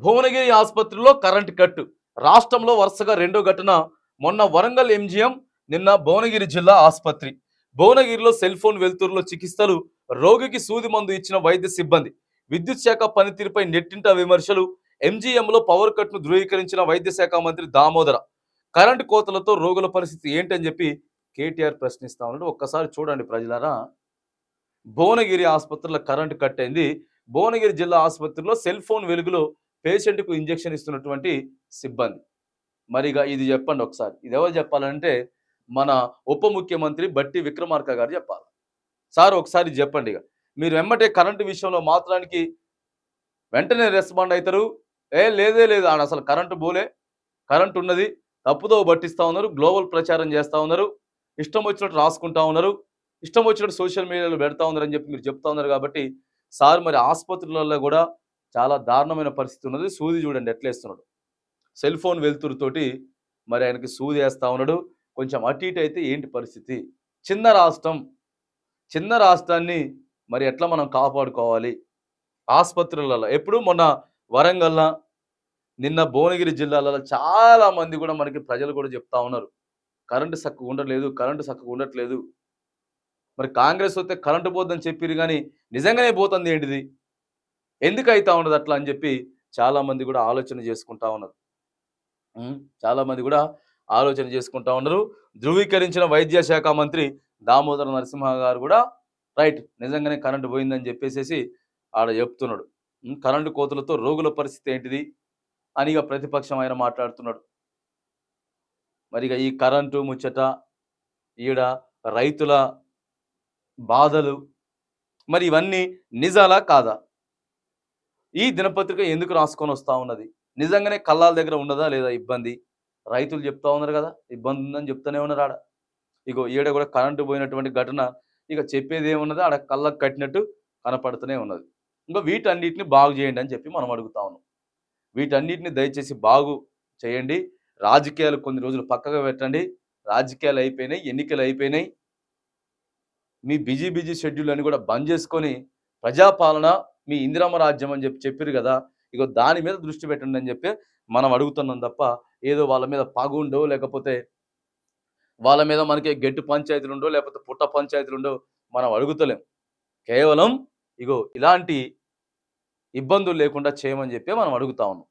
భువనగిరి ఆసుపత్రిలో కరెంటు కట్టు. రాష్ట్రంలో వరుసగా రెండో ఘటన. మొన్న వరంగల్ ఎంజీఎం, నిన్న భువనగిరి జిల్లా ఆసుపత్రి. భువనగిరిలో సెల్ ఫోన్ వెలుతురులో చికిత్సలు, రోగికి సూది మందు ఇచ్చిన వైద్య సిబ్బంది. విద్యుత్ శాఖ పనితీరుపై నెట్టింట విమర్శలు. ఎంజీఎంలో పవర్ కట్ను ధృవీకరించిన వైద్య శాఖ మంత్రి దామోదర. కరెంటు కోతలతో రోగుల పరిస్థితి ఏంటని చెప్పి కేటీఆర్ ప్రశ్నిస్తా ఉన్నాడు. ఒక్కసారి చూడండి ప్రజలారా. భువనగిరి ఆసుపత్రిలో కరెంటు కట్ అయింది. భువనగిరి జిల్లా ఆసుపత్రిలో సెల్ ఫోన్ వెలుగులో పేషెంట్కు ఇంజెక్షన్ ఇస్తున్నటువంటి సిబ్బంది. మరిగా ఇది చెప్పండి ఒకసారి. ఇది ఎవరు చెప్పాలంటే మన ఉప ముఖ్యమంత్రి బట్టి విక్రమార్క గారు చెప్పాలి. సార్ ఒకసారి చెప్పండి. ఇక మీరు వెంబటే కరెంటు విషయంలో మాత్రానికి వెంటనే రెస్పాండ్ అవుతారు. లేదే లేదు, ఆడ అసలు కరెంటు పోలే, కరెంటు ఉన్నది, తప్పుదో పట్టిస్తూ ఉన్నారు, గ్లోబల్ ప్రచారం చేస్తూ ఉన్నారు, ఇష్టం వచ్చినట్టు రాసుకుంటా ఉన్నారు, ఇష్టం వచ్చినట్టు సోషల్ మీడియాలో పెడతా ఉన్నారు అని చెప్పి మీరు చెప్తా ఉన్నారు. కాబట్టి సార్ మరి ఆసుపత్రులలో కూడా చాలా దారుణమైన పరిస్థితి ఉన్నది. సూది చూడండి ఎట్లా వేస్తున్నాడు, సెల్ ఫోన్ వెలుతురుతోటి మరి ఆయనకి సూది వేస్తూ ఉన్నాడు. కొంచెం అటు ఇటు అయితే ఏంటి పరిస్థితి? చిన్న రాష్ట్రం, చిన్న రాష్ట్రాన్ని మరి ఎట్లా మనం కాపాడుకోవాలి? ఆసుపత్రులలో ఎప్పుడు మొన్న వరంగల్లా, నిన్న భువనగిరి జిల్లాలలో చాలా మంది కూడా మనకి ప్రజలు కూడా చెప్తా ఉన్నారు, కరెంటు చక్కగా ఉండట్లేదు, కరెంటు చక్కగా ఉండట్లేదు. మరి కాంగ్రెస్ వస్తే కరెంటు పోద్దని చెప్పిరు, కానీ నిజంగానే పోతుంది ఏంటిది, ఎందుకు అవుతా ఉండదు అట్లా అని చెప్పి చాలామంది కూడా ఆలోచన చేసుకుంటా ఉన్నారు. చాలామంది కూడా ఆలోచన చేసుకుంటా ఉన్నారు. ధృవీకరించిన వైద్య శాఖ మంత్రి దామోదర నరసింహ గారు కూడా రైట్, నిజంగానే కరెంటు పోయిందని చెప్పేసి ఆడ చెప్తున్నాడు. కరెంటు కోతలతో రోగుల పరిస్థితి ఏంటిది అని ఇక ప్రతిపక్షం ఆయన మాట్లాడుతున్నాడు. మరి ఇక ఈ కరెంటు ముచ్చట, ఈడ రైతుల బాధలు, మరి ఇవన్నీ నిజాలా కాదా? ఈ దినపత్రిక ఎందుకు రాసుకొని వస్తూ ఉన్నది? నిజంగానే కళ్ళాల దగ్గర ఉన్నదా లేదా ఇబ్బంది? రైతులు చెప్తా ఉన్నారు కదా, ఇబ్బంది ఉందని చెప్తూనే ఉన్నారు ఆడ. ఇగో ఈడ కూడా కరెంటు పోయినటువంటి ఘటన ఇక చెప్పేది ఏమున్నది, ఆడ కళ్ళకు కట్టినట్టు కనపడుతూనే ఉన్నది. ఇంకా వీటన్నిటిని బాగు చేయండి అని చెప్పి మనం అడుగుతా ఉన్నాం. వీటన్నిటిని దయచేసి బాగు చేయండి. రాజకీయాలు కొన్ని రోజులు పక్కగా పెట్టండి. రాజకీయాలు అయిపోయినాయి, ఎన్నికలు అయిపోయినాయి. మీ బిజీ షెడ్యూల్ అని కూడా బంద్ చేసుకొని ప్రజాపాలన, మీ ఇందిరమ్మ రాజ్యం అని చెప్పారు కదా, ఇగో దాని మీద దృష్టి పెట్టండి అని చెప్పి మనం అడుగుతున్నాం తప్ప ఏదో వాళ్ళ మీద పగుండో, లేకపోతే వాళ్ళ మీద మనకి గెట్టు పంచాయతీలు ఉండో, లేకపోతే పుట్ట పంచాయతీలు ఉండో మనం అడుగుతలేం. కేవలం ఇగో ఇలాంటి ఇబ్బందులు లేకుండా చేయమని చెప్పి మనం అడుగుతా ఉన్నాం.